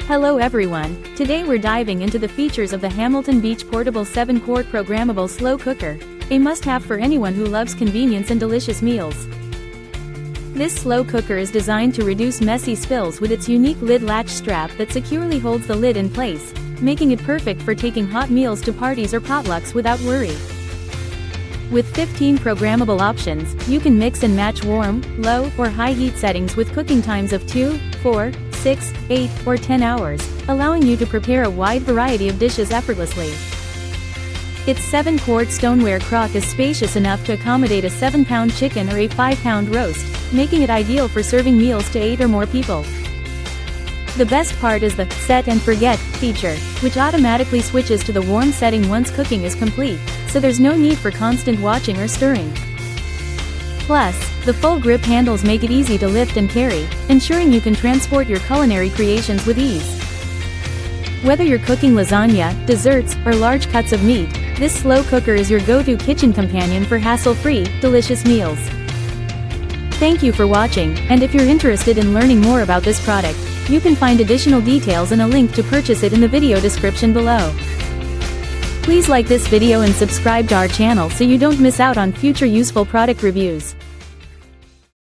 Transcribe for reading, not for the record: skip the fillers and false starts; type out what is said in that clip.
Hello everyone, today we're diving into the features of the Hamilton Beach Portable 7-Quart Programmable Slow Cooker, a must-have for anyone who loves convenience and delicious meals. This slow cooker is designed to reduce messy spills with its unique lid latch strap that securely holds the lid in place, making it perfect for taking hot meals to parties or potlucks without worry. With 15 programmable options, you can mix and match warm, low, or high heat settings with cooking times of 2, 4, 6, 8, or 10 hours, allowing you to prepare a wide variety of dishes effortlessly. Its 7-quart stoneware crock is spacious enough to accommodate a 7-pound chicken or a 5-pound roast, making it ideal for serving meals to 8 or more people. The best part is the set and forget feature, which automatically switches to the warm setting once cooking is complete, so there's no need for constant watching or stirring. Plus, the full grip handles make it easy to lift and carry, ensuring you can transport your culinary creations with ease. Whether you're cooking lasagna, desserts, or large cuts of meat, this slow cooker is your go-to kitchen companion for hassle-free, delicious meals. Thank you for watching, and if you're interested in learning more about this product, you can find additional details and a link to purchase it in the video description below. Please like this video and subscribe to our channel so you don't miss out on future useful product reviews.